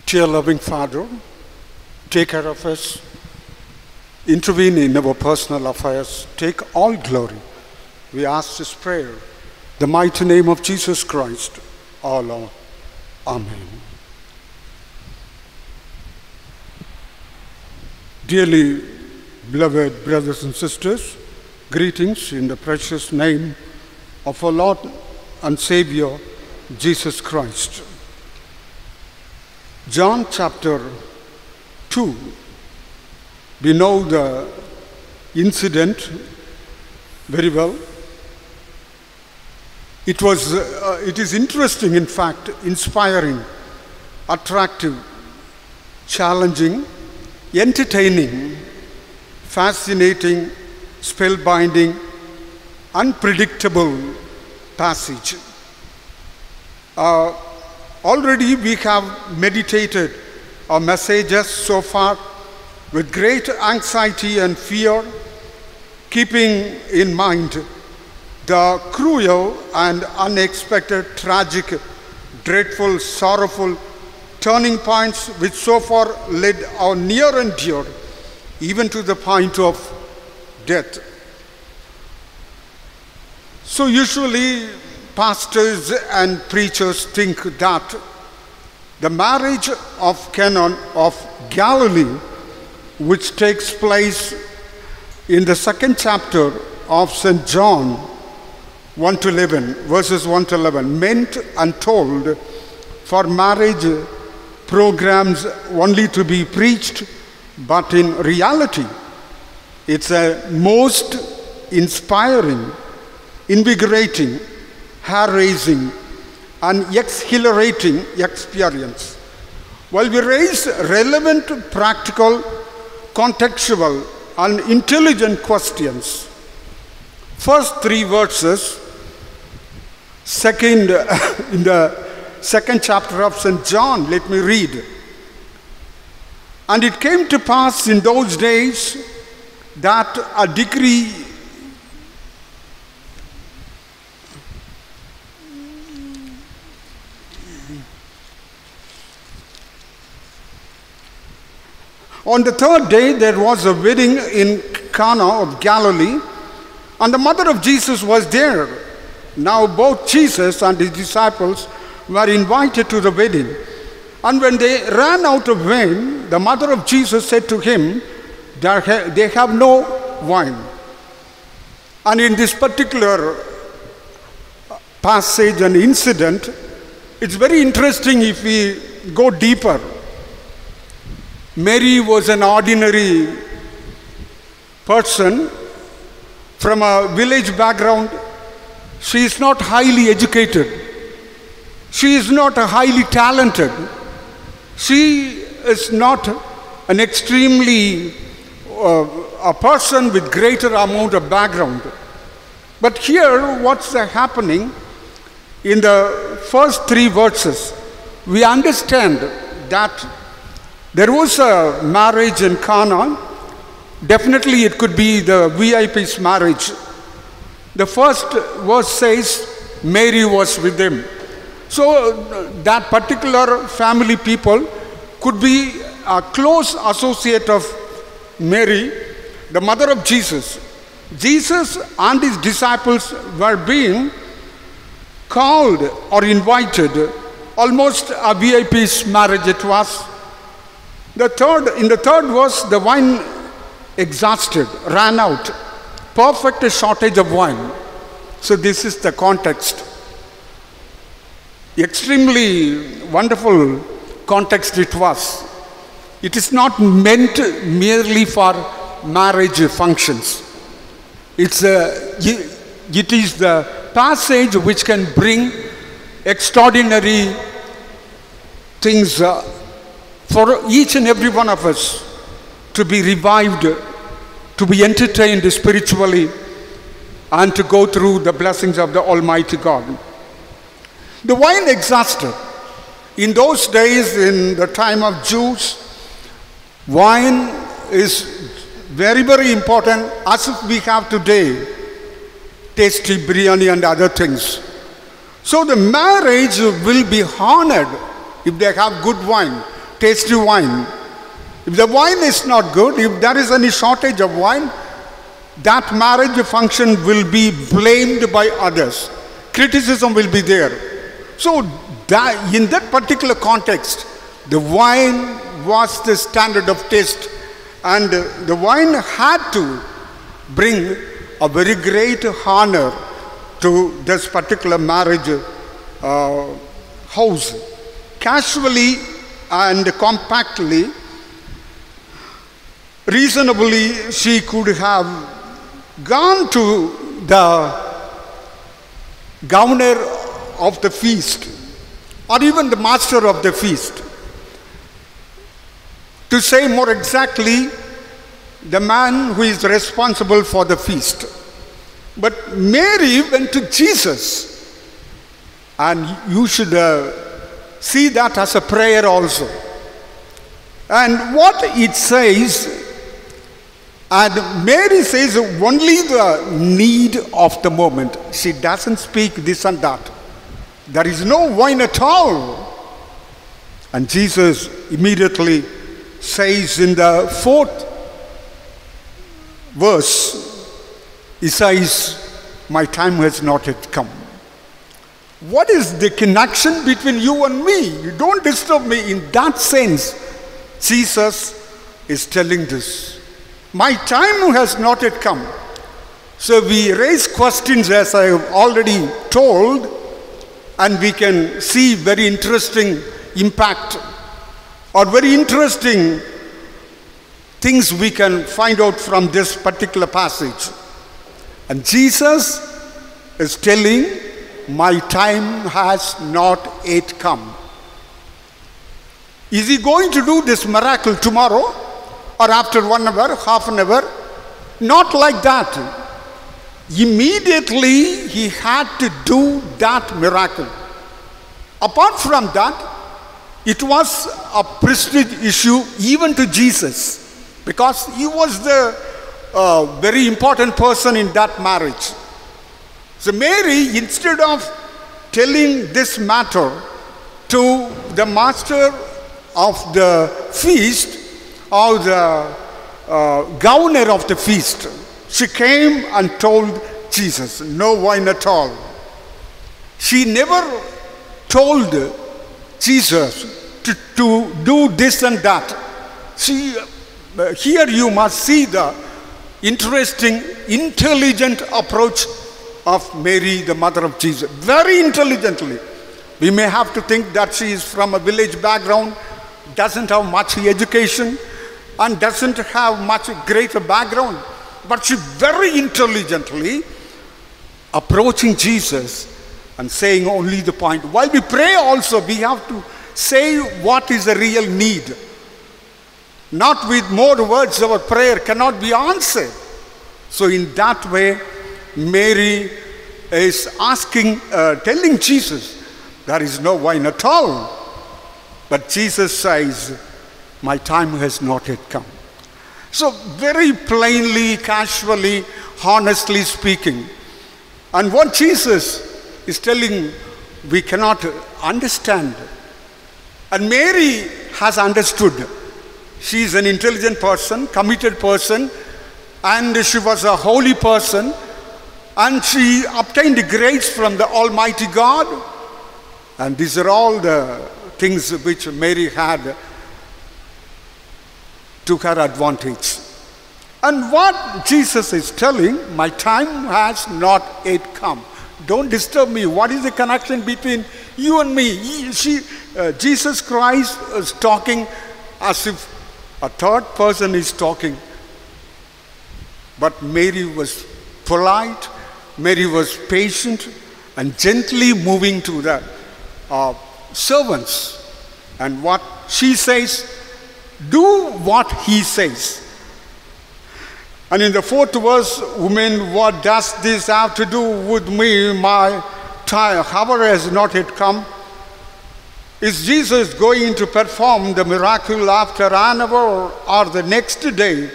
Dear loving Father, take care of us, intervene in our personal affairs, take all glory. We ask this prayer, the mighty name of Jesus Christ, our Lord. Amen. Dearly beloved brothers and sisters, greetings in the precious name of our Lord and Savior, Jesus Christ. John chapter 2, we know the incident very well. It is interesting, in fact, inspiring, attractive, challenging, entertaining, fascinating, spellbinding, unpredictable passage. Already we have meditated our messages so far with great anxiety and fear, keeping in mind the cruel and unexpected, tragic, dreadful, sorrowful turning points which so far led our near and dear even to the point of death. So usually pastors and preachers think that the marriage of Cana of Galilee, which takes place in the second chapter of St. John 1-11, verses 1-11, meant and told for marriage programs only to be preached, but in reality, it's a most inspiring, invigorating, hair-raising, and exhilarating experience. While we raise relevant, practical, contextual, and intelligent questions, first three verses, in the second chapter of St. John, let me read. And it came to pass in those days that a decree on the third day, there was a wedding in Cana of Galilee, and the mother of Jesus was there. Now both Jesus and his disciples were invited to the wedding. And when they ran out of wine, the mother of Jesus said to him, they have no wine. And in this particular passage and incident, it's very interesting if we go deeper. Mary was an ordinary person from a village background. She is not highly educated. She is not highly talented. She is not an extremely a person with greater amount of background. But here, what's happening in the first three verses, we understand that there was a marriage in Cana. Definitely it could be the VIP's marriage. The first verse says Mary was with them. So that particular family people could be a close associate of Mary, the mother of Jesus. Jesus and his disciples were being called or invited, almost a VIP's marriage it was. In the third verse, the wine exhausted, ran out. Perfect shortage of wine. So this is the context. Extremely wonderful context it was. It is not meant merely for marriage functions. It is the passage which can bring extraordinary things for each and every one of us to be revived, to be entertained spiritually, and to go through the blessings of the Almighty God. The wine exhausted. In those days, in the time of Jews, wine is very, very important, as if we have today, tasty biryani and other things. So the marriage will be honored if they have good wine. tasty wine. If the wine is not good, if there is any shortage of wine, that marriage function will be blamed by others. Criticism will be there. So in that particular context, the wine was the standard of taste, and the wine had to bring a very great honor to this particular marriage house. Casually and compactly, reasonably, she could have gone to the governor of the feast or even the master of the feast. To say more exactly, the man who is responsible for the feast. But Mary went to Jesus, and you should see that as a prayer also. And what it says, and Mary says only the need of the moment. She doesn't speak this and that. There is no wine at all. And Jesus immediately says in the 4th verse, he says, my time has not yet come. What is the connection between you and me? You don't disturb me. In that sense, Jesus is telling this. My time has not yet come. So we raise questions, as I have already told, and we can see very interesting impact or very interesting things we can find out from this particular passage. And Jesus is telling, my time has not yet come. Is he going to do this miracle tomorrow or after 1 hour, half an hour? Not like that. Immediately he had to do that miracle. Apart from that, it was a prestige issue even to Jesus, because he was the very important person in that marriage. So Mary, instead of telling this matter to the master of the feast or the governor of the feast, she came and told Jesus, no wine at all. She never told Jesus to do this and that. Here you must see the interesting, intelligent approach of Mary, the mother of Jesus. Very intelligently. We may have to think that she is from a village background, doesn't have much education, and doesn't have much greater background. But she very intelligently approaching Jesus and saying only the point. While we pray also, we have to say what is the real need. Not with more words, our prayer cannot be answered. So in that way, Mary is asking, telling Jesus, there is no wine at all. But Jesus says, my time has not yet come. So very plainly, casually, honestly speaking. And what Jesus is telling, we cannot understand. And Mary has understood. She is an intelligent person, committed person, and she was a holy person, and she obtained grace from the Almighty God. And these are all the things which Mary had to her advantage. And what Jesus is telling, my time has not yet come. Don't disturb me. What is the connection between you and me? Jesus Christ is talking as if a third person is talking. But Mary was polite, Mary was patient, and gently moving to the servants. And what she says, do what he says. And in the 4th verse, woman, what does this have to do with me? My time, hour has not yet come. Is Jesus going to perform the miracle after an hour or the next day?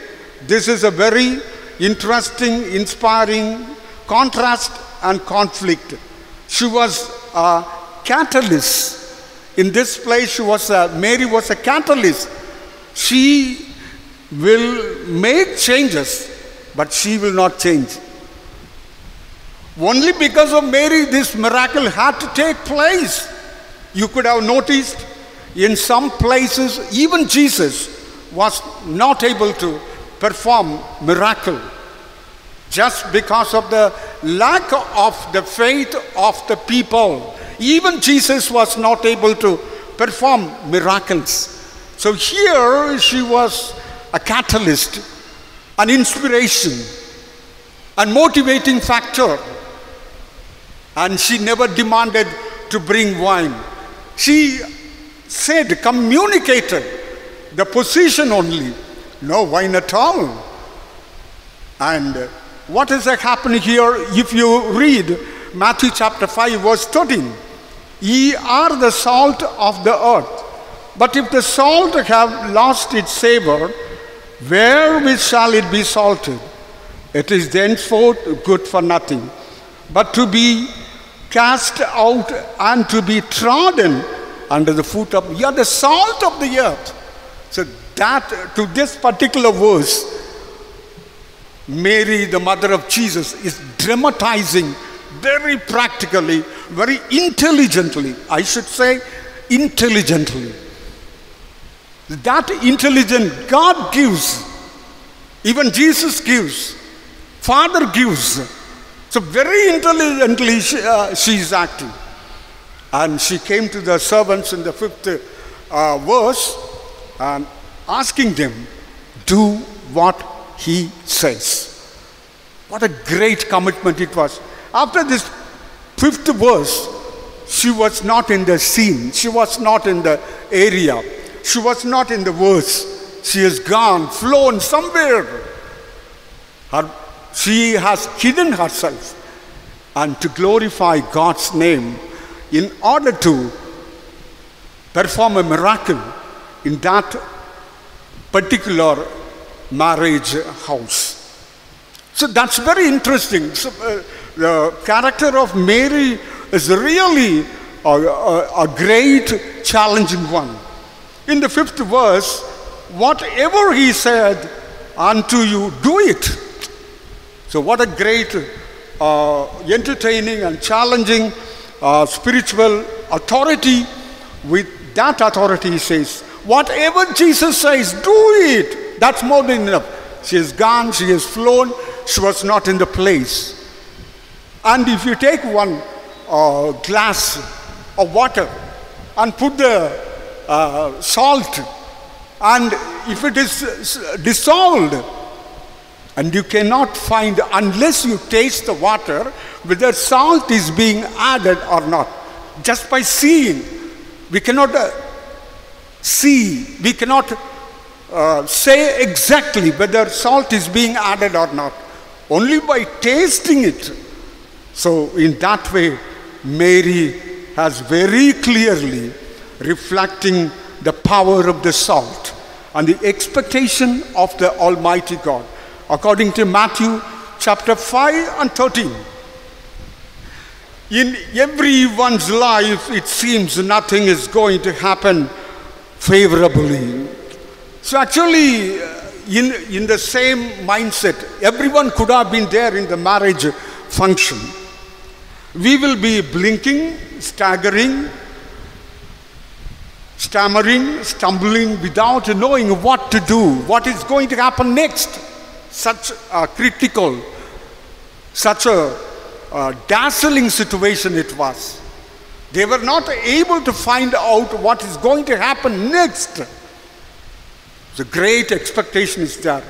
This is a very interesting, inspiring contrast and conflict. She was a catalyst In this place, Mary was a catalyst. She will make changes, but she will not change. Only because of Mary, this miracle had to take place. You could have noticed in some places, even Jesus was not able to perform miracle just because of the lack of the faith of the people. Even Jesus was not able to perform miracles. So here she was a catalyst, an inspiration, a motivating factor. And she never demanded to bring wine. She said, communicated the position only. No wine at all. And what is happening here? If you read Matthew chapter 5 verse 13. Ye are the salt of the earth. But if the salt have lost its savor, wherewith shall it be salted? It is thenceforth good for nothing, but to be cast out and to be trodden under the foot of, you are the salt of the earth. So that, to this particular verse, Mary, the mother of Jesus, is dramatizing very practically, very intelligently. I should say intelligently. That intelligence God gives, even Jesus gives, Father gives. So very intelligently she is acting. And she came to the servants in the 5th verse and asking them, do what he says. What a great commitment it was. After this 5th verse, she was not in the scene. She was not in the area. She was not in the verse. She has gone, flown somewhere. She has hidden herself and to glorify God's name in order to perform a miracle in that particular marriage house. So that's very interesting. So, the character of Mary is really a great challenging one. In the 5th verse, whatever he said unto you, do it. So what a great, entertaining and challenging spiritual authority. With that authority, he says, whatever Jesus says, do it. That's more than enough. She has gone, she has flown, she was not in the place. And if you take one glass of water and put the salt, and if it is dissolved, and you cannot find, unless you taste the water, whether salt is being added or not. Just by seeing, we cannot see, we cannot say exactly whether salt is being added or not. Only by tasting it. So in that way, Mary has very clearly reflecting the power of the salt and the expectation of the Almighty God. According to Matthew chapter 5 and 13. In everyone's life, it seems nothing is going to happen favorably. So actually, in the same mindset, everyone could have been there in the marriage function. We will be blinking, staggering, stammering, stumbling without knowing what to do, what is going to happen next. Such a critical, such a dazzling situation it was. They were not able to find out what is going to happen next. The great expectation is there.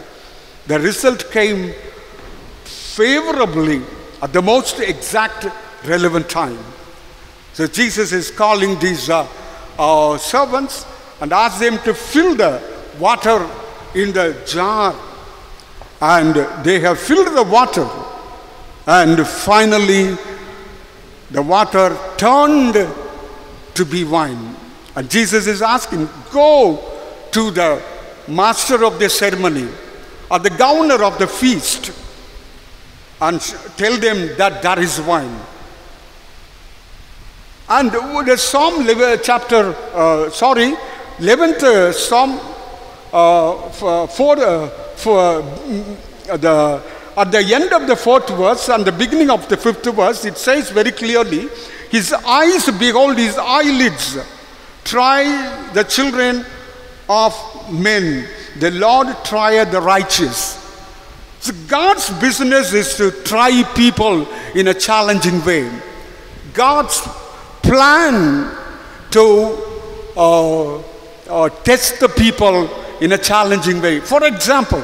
The result came favorably at the most exact relevant time. So Jesus is calling these servants and asks them to fill the water in the jar. And they have filled the water. And finally, the water turned to be wine. And Jesus is asking, go to the master of the ceremony or the governor of the feast and tell them that there is wine. And the Psalm 11th Psalm at the end of the 4th verse and the beginning of the 5th verse, it says very clearly, his eyes behold his eyelids, try the children of men. The Lord trieth the righteous. So God's business is to try people in a challenging way. God's plan to test the people in a challenging way. For example,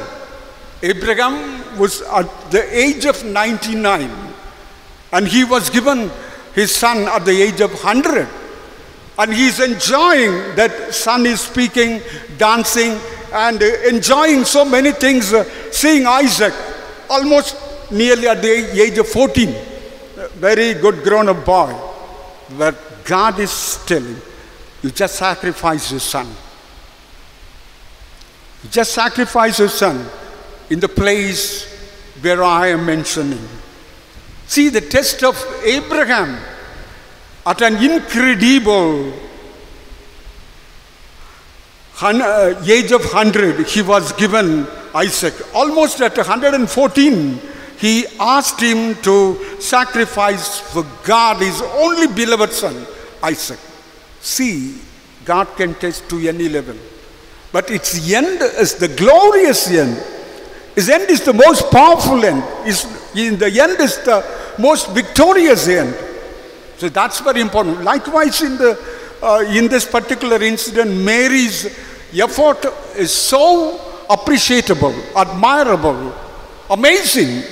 Abraham was at the age of 99 and he was given his son at the age of 100. And he's enjoying that son is speaking, dancing, and enjoying so many things, seeing Isaac almost nearly at the age of 14. Very good grown-up boy. But God is telling, you just sacrifice your son. You just sacrifice your son in the place where I am mentioning. See the test of Abraham. At an incredible age of 100, he was given Isaac. Almost at 114, he asked him to sacrifice for God his only beloved son, Isaac. See, God can test to any level. But its end is the glorious end. Its end is the most powerful end. In the end is the most victorious end. So that's very important. Likewise, in this particular incident, Mary's effort is so appreciable, admirable, amazing.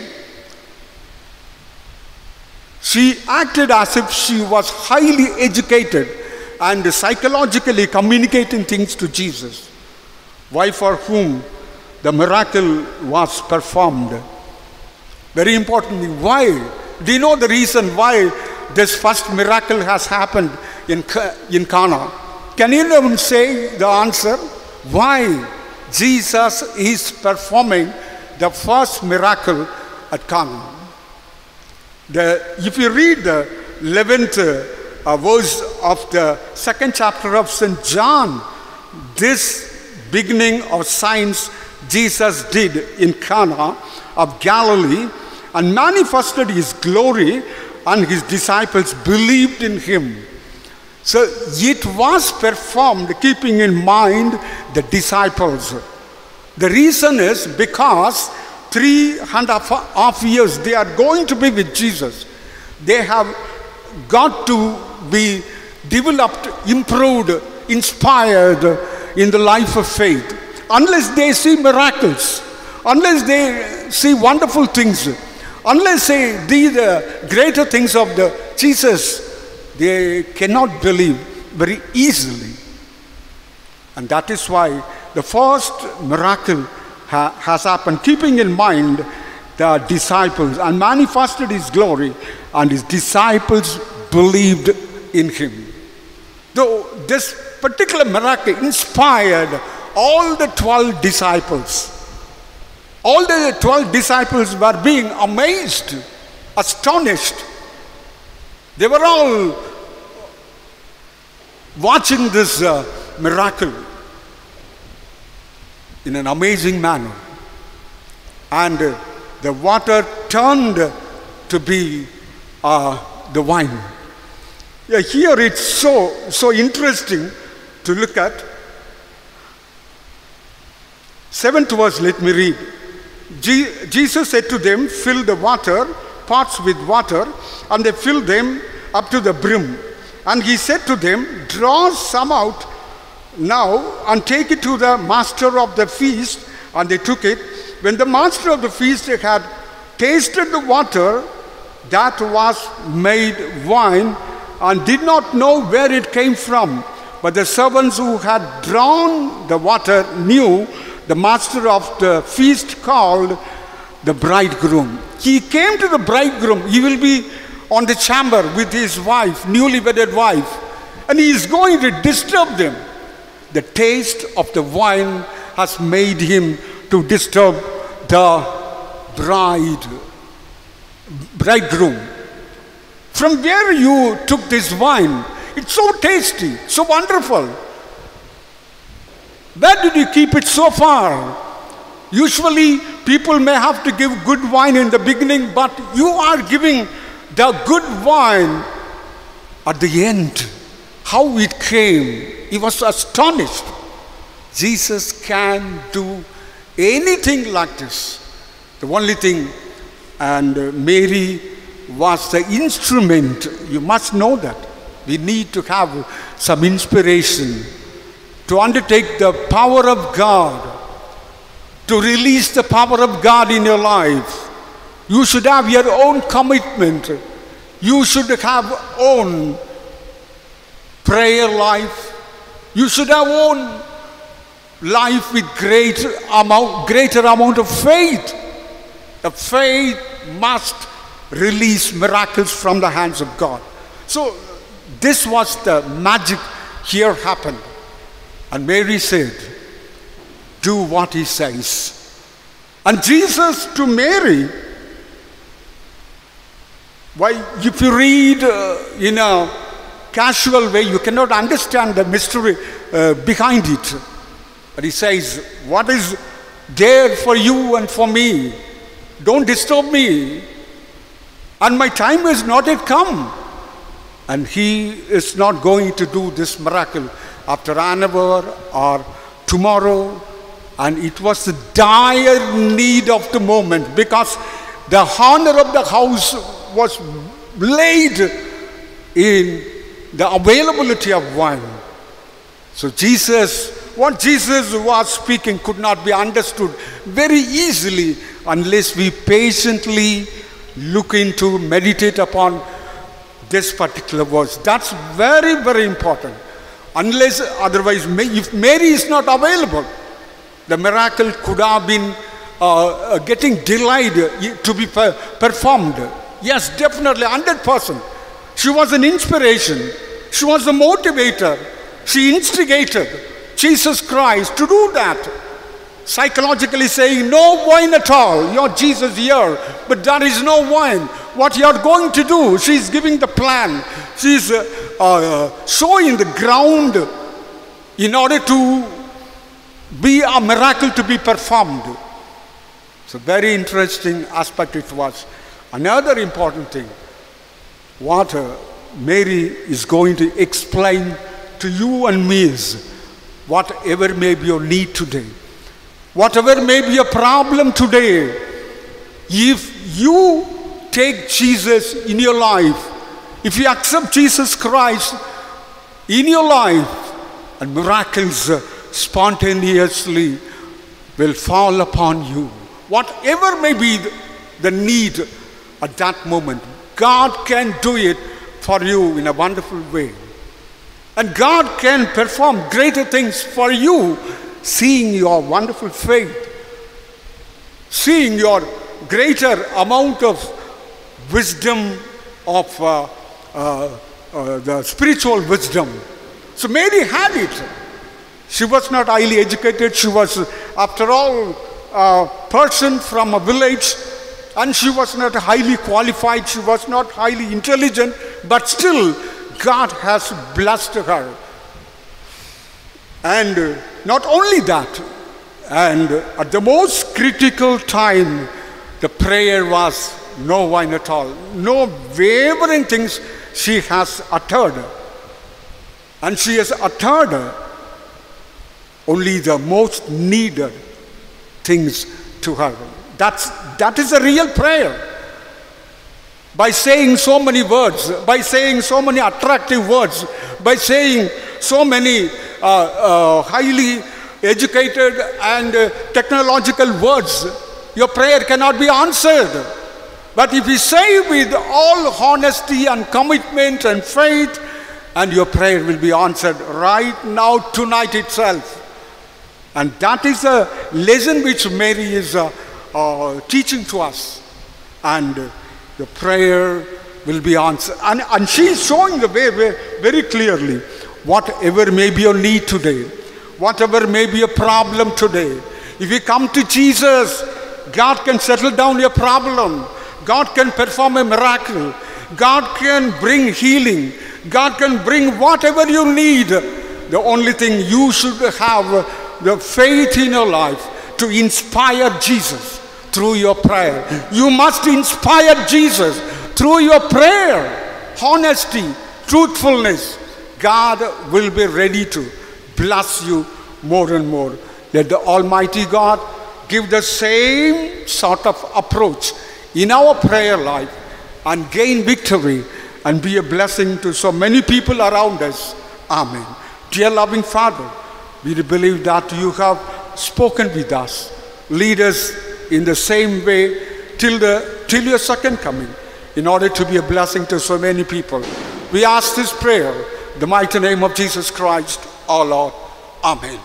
She acted as if she was highly educated and psychologically communicating things to Jesus, for whom the miracle was performed. Very importantly, why? Do you know the reason why this first miracle has happened in Cana? Can anyone say the answer? Why Jesus is performing the first miracle at Cana? If you read the 11th verse of the 2nd chapter of St. John, this beginning of signs Jesus did in Cana of Galilee and manifested his glory, and his disciples believed in him. So it was performed keeping in mind the disciples. The reason is because 3.5 years they are going to be with Jesus. They have got to be developed, improved, inspired in the life of faith. Unless they see miracles, unless they see wonderful things, unless they do the greater things of the Jesus, they cannot believe very easily. And that is why the first miracle has happened, keeping in mind the disciples, and manifested his glory, and his disciples believed in him. Though this particular miracle inspired all the 12 disciples. All the 12 disciples were being amazed, astonished. They were all watching this miracle in an amazing manner. And the water turned to be the wine. Yeah, here it's so interesting to look at. 7th verse, let me read. Jesus said to them, fill the pots with water, and they filled them up to the brim. And he said to them, draw some out now and take it to the master of the feast. And they took it. When the master of the feast had tasted the water that was made wine, and did not know where it came from, but the servants who had drawn the water knew, the master of the feast called the bridegroom. He came to the bridegroom. He will be on the chamber with his wife, newly wedded wife, and he is going to disturb them. The taste of the wine has made him to disturb the bridegroom. from where you took this wine? It's so tasty, so wonderful. Where did you keep it so far? Usually people may have to give good wine in the beginning, but you are giving the good wine at the end. How it came, he was astonished. Jesus can do anything like this. The only thing, and Mary was the instrument. You must know that. We need to have some inspiration to undertake the power of God, to release the power of God in your life. You should have your own commitment. You should have own prayer life. You should have own life with greater amount of faith. The faith must release miracles from the hands of God. So this was the magic here happened. And Mary said, do what he says. And Jesus to Mary, why, if you read in a casual way, you cannot understand the mystery behind it. But he says, what is there for you and for me? Don't disturb me. And my time is not yet come. And he is not going to do this miracle after an hour or tomorrow. And it was the dire need of the moment, because the honor of the house was laid in the availability of wine. So what Jesus was speaking could not be understood very easily unless we patiently look into, meditate upon this particular verse. That's very, very important. Unless, otherwise, if Mary is not available, the miracle could have been getting delayed to be performed. Yes, definitely, 100%. She was an inspiration. She was a motivator. She instigated Jesus Christ to do that. Psychologically saying, no wine at all. You're Jesus here, but there is no wine. What you're going to do, she's giving the plan. She's showing the ground in order to be a miracle to be performed. So very interesting aspect it was. Another important thing, what Mary is going to explain to you and me is, whatever may be your need today, whatever may be a problem today, if you take Jesus in your life, if you accept Jesus Christ in your life, and miracles spontaneously will fall upon you. Whatever may be the need at that moment, God can do it for you in a wonderful way. And God can perform greater things for you, seeing your wonderful faith, seeing your greater amount of wisdom of the spiritual wisdom. So Mary had it. She was not highly educated. She was, after all, a person from a village, and she was not highly qualified. She was not highly intelligent, but still God has blessed her. And not only that, and at the most critical time, the prayer was no wine at all. No wavering things she has uttered. And she has uttered only the most needed things to her. That is a real prayer. By saying so many words, by saying so many attractive words, by saying so many highly educated and technological words, your prayer cannot be answered. But if you say with all honesty and commitment and faith, and your prayer will be answered right now, tonight itself. And that is a lesson which Mary is teaching to us. And the prayer will be answered. And she is showing the way very clearly. Whatever may be your need today, whatever may be a problem today, if you come to Jesus, God can settle down your problem. God can perform a miracle. God can bring healing. God can bring whatever you need. The only thing you should have the faith in your life to inspire Jesus through your prayer. You must inspire Jesus through your prayer. Honesty, truthfulness. God will be ready to bless you more and more. Let the Almighty God give the same sort of approach in our prayer life and gain victory and be a blessing to so many people around us. Amen. Dear loving Father, we believe that you have spoken with us. Lead us in the same way till your second coming, in order to be a blessing to so many people. We ask this prayer in the mighty name of Jesus Christ, our Lord. Amen.